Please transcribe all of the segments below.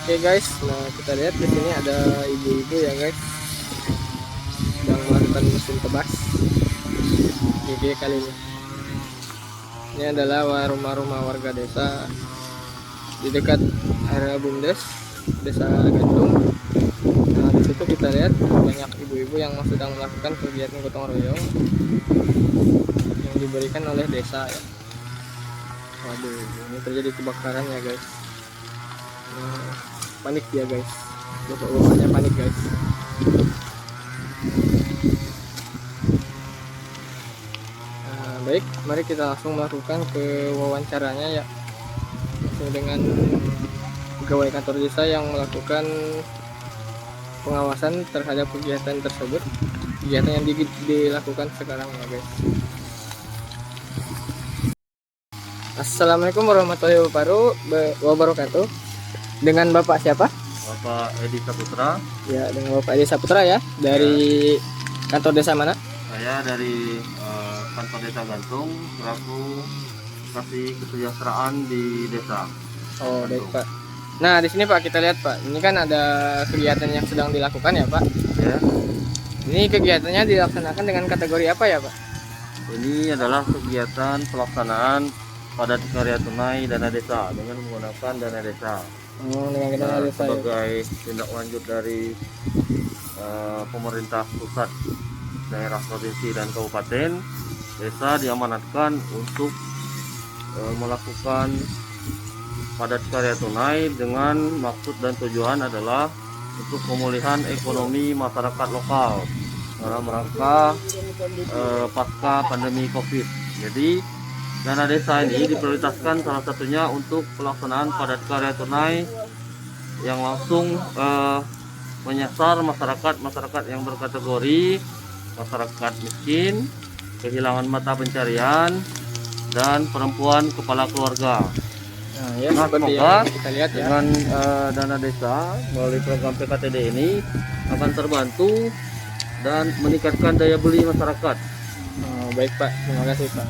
Oke guys, nah kita lihat di sini ada ibu-ibu ya guys, sedang melakukan mesin tebas GG kali ini. Ini adalah rumah-rumah warga desa di dekat area BUMDes, Desa Gantung. Nah di situ kita lihat banyak ibu-ibu yang sedang melakukan kegiatan gotong royong yang diberikan oleh desa ya. Waduh, ini terjadi kebakaran ya guys. Nah, panik ya guys, bapak-bapaknya panik guys. Nah, baik, mari kita langsung melakukan ke wawancaranya ya, langsung dengan pegawai kantor desa yang melakukan pengawasan terhadap kegiatan tersebut, kegiatan yang dilakukan sekarang ya guys. Assalamualaikum warahmatullahi wabarakatuh. Dengan Bapak siapa? Bapak Edi Saputra. Ya, dengan Bapak Edi Saputra ya. Dari kantor desa mana? Saya dari kantor desa Gantung, selaku kasih kesejahteraan di desa. Oh, baik Pak. Nah, di sini Pak kita lihat Pak. Ini kan ada kegiatan yang sedang dilakukan ya Pak. Ya. Ini kegiatannya dilaksanakan dengan kategori apa ya Pak? Ini adalah kegiatan pelaksanaan padat karya tunai dana desa dengan menggunakan dana desa. Oh, dengan dana desa ya. Sebagai tindak lanjut dari pemerintah pusat, daerah, provinsi dan kabupaten, desa diamanatkan untuk melakukan padat karya tunai dengan maksud dan tujuan adalah untuk pemulihan ekonomi masyarakat lokal dalam rangka pasca pandemi Covid. Jadi dana desa ini diprioritaskan salah satunya untuk pelaksanaan padat karya tunai yang langsung menyasar masyarakat yang berkategori masyarakat miskin, kehilangan mata pencarian, dan perempuan kepala keluarga. Nah, ya, Nah, seperti semoga yang kita lihat ya. dengan dana desa melalui program PKTD ini akan terbantu dan meningkatkan daya beli masyarakat. Oh, baik Pak, terima kasih Pak.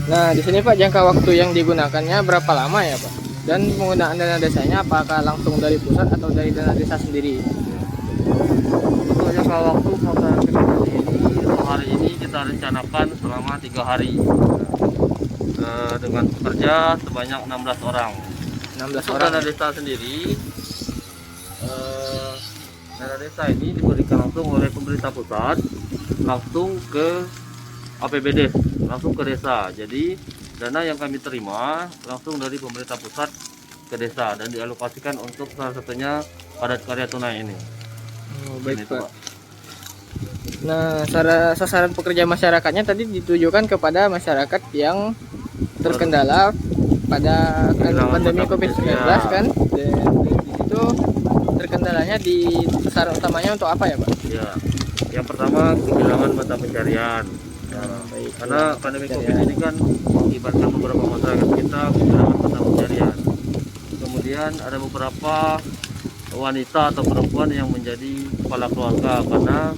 Nah, di sini Pak jangka waktu yang digunakannya berapa lama ya Pak? Dan penggunaan dana desanya apakah langsung dari pusat atau dari dana desa sendiri? Untuk jangka waktu pelaksanaan PKTD ini, untuk hari ini kita rencanakan selama 3 hari dengan pekerja sebanyak 16 orang. 16 Untuk orang. dana desa sendiri, dana desa ini diberikan langsung oleh pemerintah pusat langsung ke APBD, langsung ke desa. Jadi dana yang kami terima langsung dari pemerintah pusat ke desa dan dialokasikan untuk salah satunya padat karya tunai ini. Oh, baik Ini, Pak. Nah, sasaran pekerja masyarakatnya tadi ditujukan kepada masyarakat yang terkendala pada pandemi COVID-19 kan. Dan di situ terkendalanya di sasaran utamanya untuk apa ya Pak? Ya, yang pertama kehilangan mata pencarian. Baik, Karena pandemi COVID ini kan mengakibatkan beberapa masyarakat kita kehilangan mata pencarian. Kemudian ada beberapa wanita atau perempuan yang menjadi kepala keluarga karena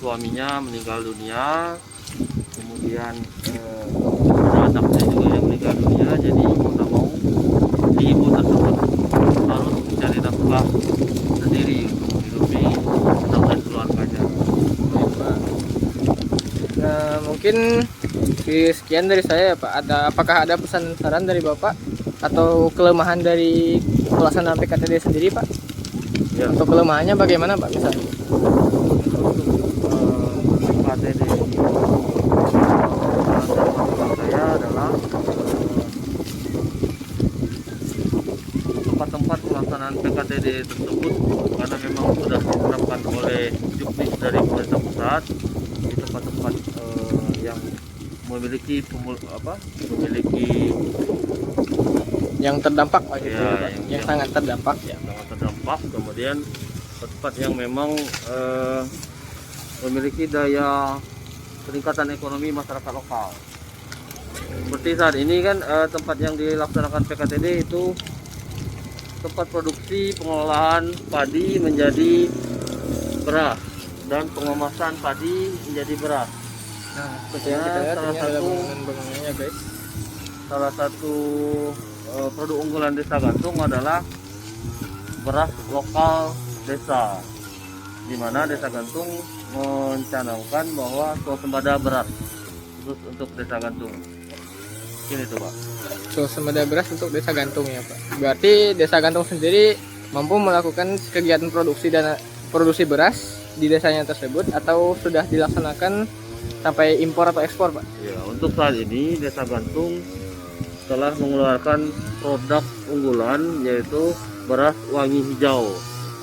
suaminya meninggal dunia, kemudian ada anaknya juga yang meninggal dunia. Jadi mau tak mau si ibu tersebut harus mencari nafkah sendiri untuk menghidupi anak dan keluarganya. Baik, Pak. Nah, mungkin sekian dari saya ya Pak. Apakah ada pesan saran dari Bapak atau kelemahan dari pelaksanaan PKTD sendiri Pak? Ya. Untuk kelemahannya bagaimana Pak misalnya? PKTD ini saya adalah tempat-tempat pelaksanaan PKTD tersebut karena memang sudah diterapkan oleh juknis dari pemerintah pusat di tempat-tempat yang memiliki Yang terdampak Pak, gitu ya, ya, Pak. Yang sangat terdampak ya. sangat terdampak, kemudian tempat yang memang memiliki daya peningkatan ekonomi masyarakat lokal. Seperti saat ini kan tempat yang dilaksanakan PKTD itu tempat produksi pengolahan padi menjadi beras dan pengemasan padi menjadi beras. Nah, seperti yang kita lihat ini adalah bangunan-bangunannya guys. Salah satu produk unggulan Desa Gantung adalah beras lokal desa, di mana Desa Gantung mencanangkan bahwa swasembada beras khusus untuk Desa Gantung. Ini tuh Pak. Swasembada beras untuk Desa Gantung ya Pak. Berarti Desa Gantung sendiri mampu melakukan kegiatan produksi beras di desanya tersebut atau sudah dilaksanakan sampai impor atau ekspor Pak? Ya, untuk saat ini Desa Gantung telah mengeluarkan produk unggulan yaitu beras wangi hijau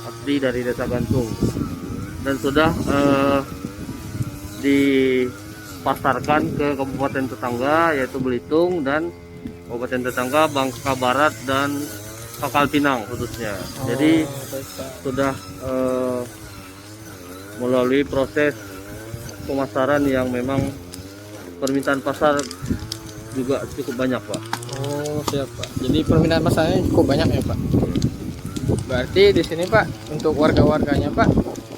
asli dari Desa Gantung dan sudah dipasarkan ke kabupaten tetangga yaitu Belitung dan kabupaten tetangga Bangka Barat dan Pangkal Pinang khususnya. Jadi baik, Pak. sudah melalui proses pemasaran yang memang permintaan pasar juga cukup banyak Pak. Oh siap Pak. Jadi permintaan pasarnya cukup banyak ya Pak. Berarti di sini Pak untuk warga-warganya Pak,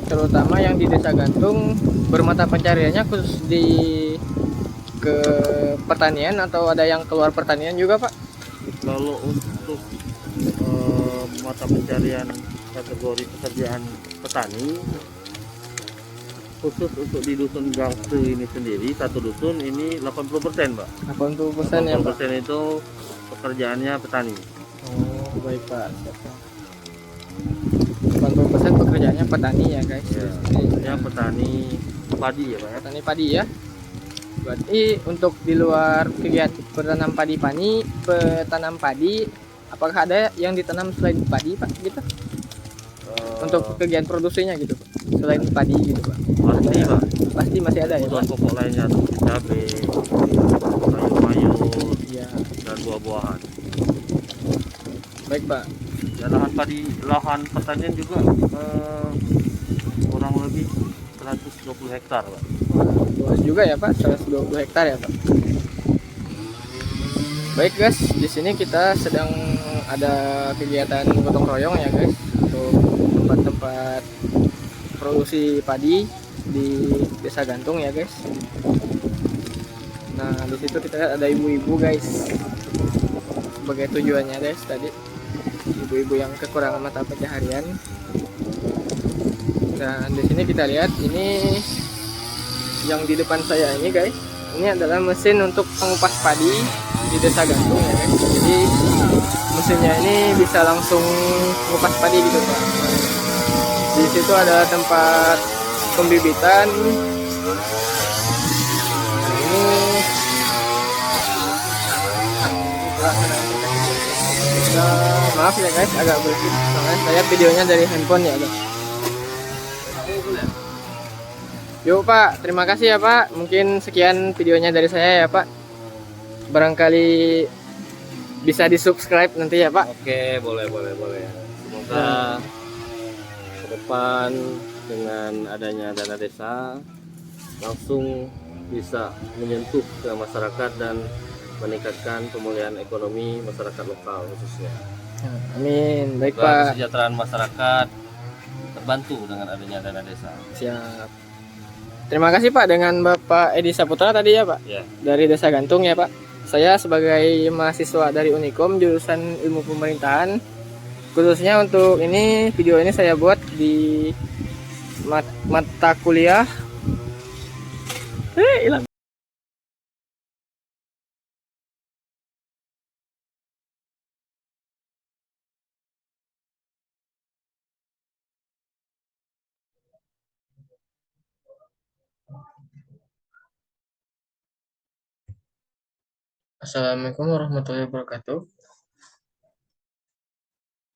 terutama yang di Desa Gantung bermata pencariannya khusus di ke pertanian atau ada yang keluar pertanian juga Pak? Kalau untuk mata pencarian kategori pekerjaan petani khusus untuk di dusun Gangse ini sendiri, satu dusun ini 80% Pak. 80% ya Pak. 80% itu pekerjaannya petani. Oh baik Pak. Siap, Pak. 80% pekerjaannya petani ya guys. Ya, Ini maksudnya petani padi ya Pak ya. petani padi ya. Berarti untuk di luar kegiatan petanam padi, apakah ada yang ditanam selain padi Pak gitu? Untuk kegiatan produksinya gitu Pak. Selain padi gitu Pak. Pasti Pak. Pasti masih ada ya Kebutuhan Pak. pokok lainnya seperti cabai, sayur-mayur, Iya. dan buah-buahan. Baik Pak. Ya, lahan pertanian juga kurang lebih 120 hektar Pak. Luas juga ya Pak, 120 hektar ya Pak. Baik guys, di sini kita sedang ada kegiatan gotong royong ya guys untuk tempat-tempat produksi padi di Desa Gantung ya guys. Nah di situ kita lihat ada ibu-ibu guys sebagai tujuannya guys tadi, ibu-ibu yang kekurangan mata pencaharian. Dan di sini kita lihat ini yang di depan saya ini guys, ini adalah mesin untuk pengupas padi di Desa Gantung ya guys. Jadi mesinnya ini bisa langsung mengupas padi gitu Pak. Di situ ada tempat pembibitan. Nah, ini maaf ya guys agak berisik soalnya saya videonya dari handphone ya guys. Yuk Pak, terima kasih ya Pak. Mungkin sekian videonya dari saya ya Pak. Barangkali bisa di subscribe nanti ya Pak. Oke, boleh. Semoga ke depan dengan adanya dana desa langsung bisa menyentuh ke masyarakat dan meningkatkan pemulihan ekonomi masyarakat lokal khususnya. Amin. Baik Semoga Pak. kesejahteraan masyarakat terbantu dengan adanya dana desa. Siap. Terima kasih Pak dengan Bapak Edi Saputra tadi ya Pak. Ya. Dari Desa Gantung ya Pak. Saya sebagai mahasiswa dari Unikom jurusan Ilmu Pemerintahan, khususnya untuk ini video ini saya buat di mata kuliah hilang. Assalamualaikum warahmatullahi wabarakatuh.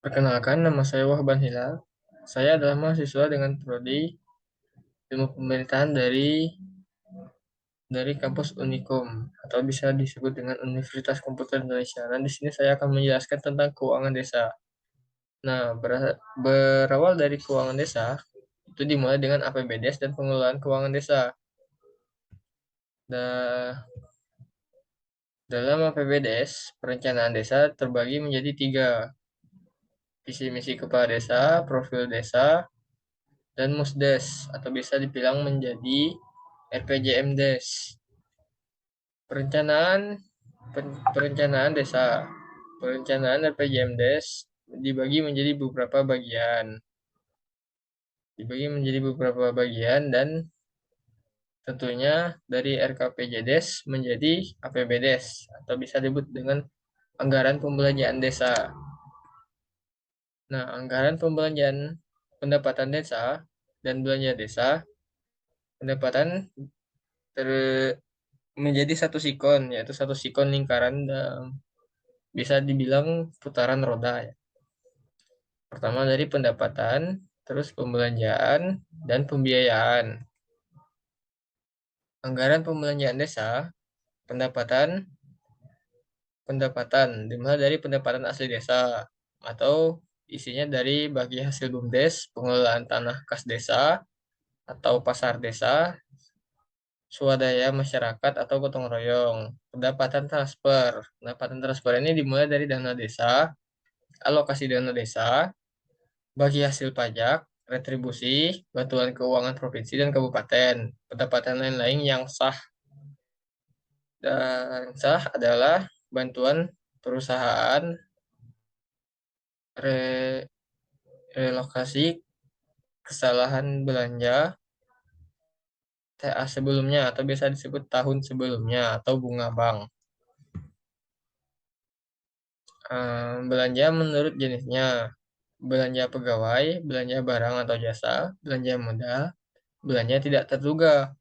Perkenalkan, nama saya Wahban Hilal. Saya adalah mahasiswa dengan prodi Ilmu Pemerintahan dari kampus Unikom atau bisa disebut dengan Universitas Komputer Indonesia. Dan di sini saya akan menjelaskan tentang keuangan desa. Nah, berawal dari keuangan desa itu dimulai dengan APBDes dan pengelolaan keuangan desa. Nah, dalam APBDes, perencanaan desa terbagi menjadi 3. Visi misi kepala desa, profil desa, dan Musdes atau bisa dibilang menjadi RPJMdes. Perencanaan desa. Perencanaan RPJMDes dibagi menjadi beberapa bagian. Dan tentunya dari RKPJDes menjadi APBDes atau bisa disebut dengan anggaran pembelanjaan desa. Nah, anggaran pembelanjaan pendapatan desa dan belanja desa, pendapatan menjadi satu sikon, yaitu satu sikon lingkaran bisa dibilang putaran roda ya. Pertama dari pendapatan, terus pembelanjaan, dan pembiayaan. Anggaran pembelanjaan desa, pendapatan, dimulai dari pendapatan asli desa, atau isinya dari bagi hasil BUMDes, pengelolaan tanah kas desa, atau pasar desa, swadaya masyarakat atau gotong royong. Pendapatan transfer ini dimulai dari dana desa, alokasi dana desa, bagi hasil pajak, retribusi, bantuan keuangan provinsi dan kabupaten. Pendapatan lain-lain yang sah adalah bantuan perusahaan, relokasi, kesalahan belanja, TA sebelumnya atau biasa disebut tahun sebelumnya atau bunga bank. Belanja menurut jenisnya, belanja pegawai, belanja barang atau jasa, belanja modal, belanja tidak terduga.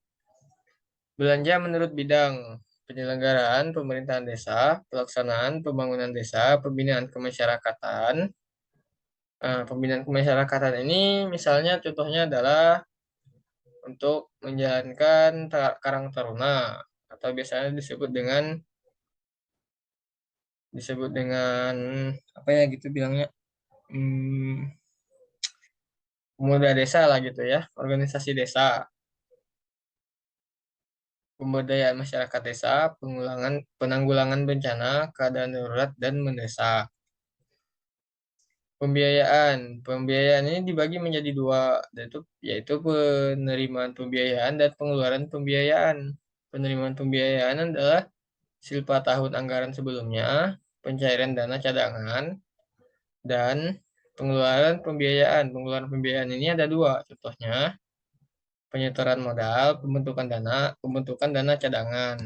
Belanja menurut bidang, penyelenggaraan pemerintahan desa, pelaksanaan pembangunan desa, pembinaan kemasyarakatan. Pembinaan kemasyarakatan ini misalnya contohnya adalah untuk menjalankan Karang Taruna atau biasanya disebut dengan apa ya gitu bilangnya, hmm, pemuda desa lah gitu ya, organisasi desa, pemberdayaan masyarakat desa, penanggulangan bencana, keadaan darurat dan mendesak. Pembiayaan ini dibagi menjadi dua, yaitu penerimaan pembiayaan dan pengeluaran pembiayaan. Penerimaan pembiayaan adalah silpa tahun anggaran sebelumnya, pencairan dana cadangan, dan pengeluaran pembiayaan. Pengeluaran pembiayaan ini ada dua, contohnya penyetoran modal, pembentukan dana cadangan,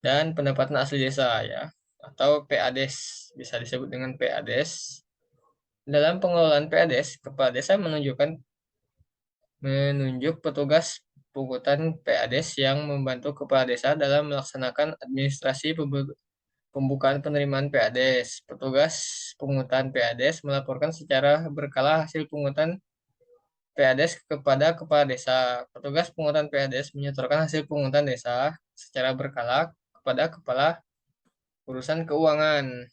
dan pendapatan asli desa ya, atau PADES, bisa disebut dengan PADES. Dalam pengelolaan PADES, kepala desa menunjuk petugas pungutan PADES yang membantu kepala desa dalam melaksanakan administrasi pembukaan penerimaan PADES. Petugas pungutan PADES melaporkan secara berkala hasil pungutan PADES kepada kepala desa. Petugas pungutan PADES menyetorkan hasil pungutan desa secara berkala kepada kepala urusan keuangan.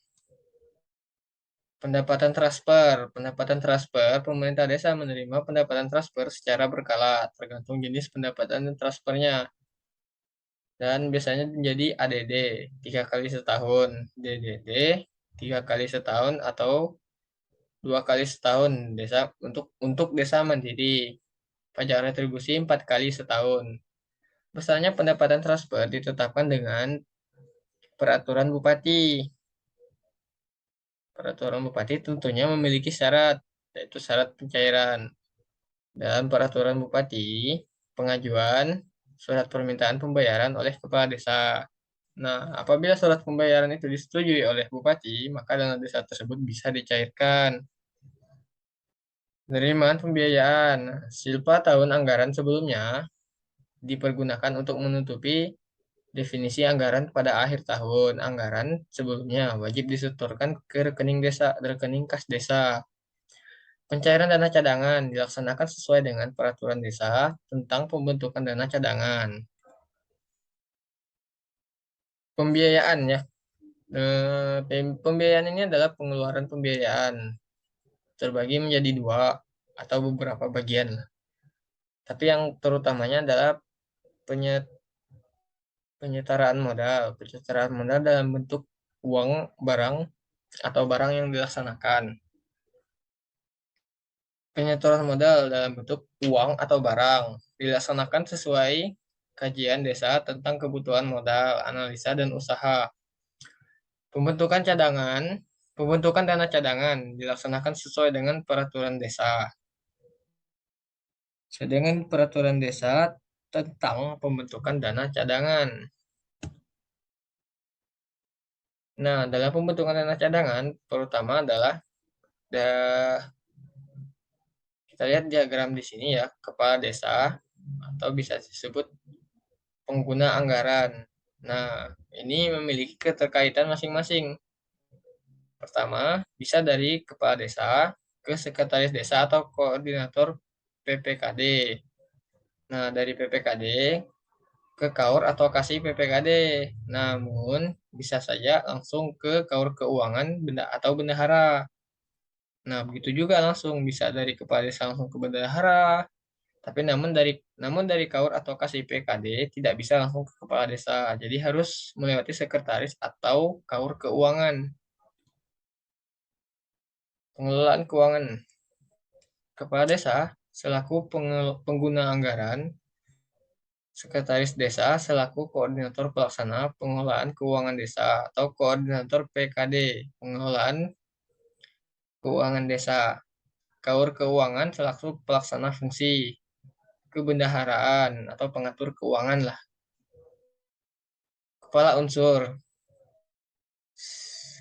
Pendapatan transfer, pemerintah desa menerima pendapatan transfer secara berkala, tergantung jenis pendapatan transfernya. Dan biasanya menjadi ADD 3 kali setahun, DDD 3 kali setahun atau 2 kali setahun untuk desa mandiri. Pajak retribusi 4 kali setahun. Besarnya pendapatan transfer ditetapkan dengan peraturan bupati. Peraturan bupati tentunya memiliki syarat, yaitu syarat pencairan. Dalam peraturan bupati, pengajuan surat permintaan pembayaran oleh kepala desa. Nah, apabila surat pembayaran itu disetujui oleh bupati, maka dana desa tersebut bisa dicairkan. Penerimaan pembiayaan, silpa tahun anggaran sebelumnya dipergunakan untuk menutupi definisi anggaran pada akhir tahun. Anggaran sebelumnya wajib disetorkan ke rekening kas desa. Pencairan dana cadangan dilaksanakan sesuai dengan peraturan desa tentang pembentukan dana cadangan. Pembiayaan ya. Pembiayaan ini adalah pengeluaran pembiayaan terbagi menjadi dua atau beberapa bagian. Tapi yang terutamanya adalah penyetaraan modal. Penyetaraan modal dalam bentuk uang, barang, atau barang yang dilaksanakan. Penyetoran modal dalam bentuk uang atau barang dilaksanakan sesuai kajian desa tentang kebutuhan modal, analisa, dan usaha. Pembentukan cadangan, pembentukan dana cadangan dilaksanakan sesuai dengan peraturan desa. Sesuai dengan peraturan desa tentang pembentukan dana cadangan. Nah, dalam pembentukan dana cadangan, pertama adalah kita lihat diagram di sini ya, kepala desa atau bisa disebut pengguna anggaran. Nah, ini memiliki keterkaitan masing-masing. Pertama, bisa dari kepala desa ke sekretaris desa atau koordinator PPKD. Nah, dari PPKD ke KAUR atau kasih PPKD. Namun, bisa saja langsung ke KAUR keuangan benda atau bendahara. Nah, begitu juga langsung bisa dari kepala desa langsung ke bendahara. Tapi namun dari KAUR atau kasih PKD tidak bisa langsung ke kepala desa. Jadi harus melewati sekretaris atau KAUR keuangan. Pengelolaan keuangan. Kepala desa selaku pengguna anggaran, sekretaris desa selaku koordinator pelaksana pengelolaan keuangan desa atau koordinator PKD, pengelolaan keuangan desa. KAUR keuangan selaku pelaksana fungsi kebendaharaan atau pengatur keuangan lah. Kepala unsur,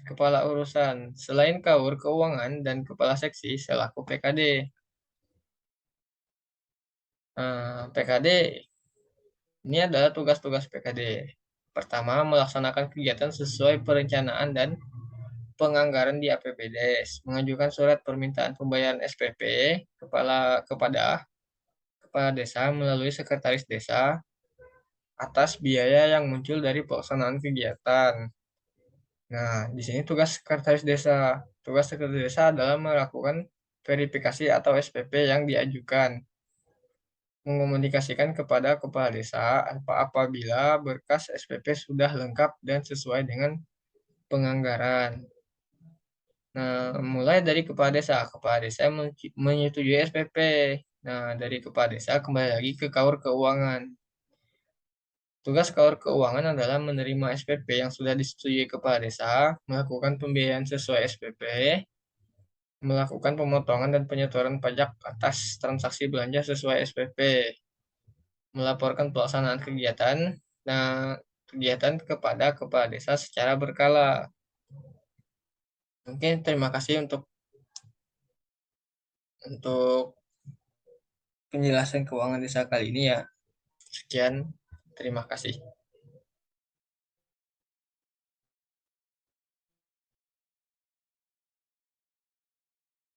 kepala urusan selain KAUR keuangan dan kepala seksi selaku PKD. PKD ini adalah tugas-tugas PKD. Pertama, melaksanakan kegiatan sesuai perencanaan dan penganggaran di APBDes, mengajukan surat permintaan pembayaran SPP kepada kepala desa melalui sekretaris desa atas biaya yang muncul dari pelaksanaan kegiatan. Nah, di sini tugas sekretaris desa. Tugas sekretaris desa adalah melakukan verifikasi atau SPP yang diajukan, mengomunikasikan kepada kepala desa apabila berkas SPP sudah lengkap dan sesuai dengan penganggaran. Nah, mulai dari kepala desa. Kepala desa menyetujui SPP. Nah, dari kepala desa kembali lagi ke KAUR keuangan. Tugas KAUR keuangan adalah menerima SPP yang sudah disetujui kepala desa, melakukan pembiayaan sesuai SPP, melakukan pemotongan dan penyetoran pajak atas transaksi belanja sesuai SPP, melaporkan pelaksanaan kegiatan, nah kegiatan kepada kepala desa secara berkala. Mungkin terima kasih untuk penjelasan keuangan desa kali ini ya. Sekian, terima kasih.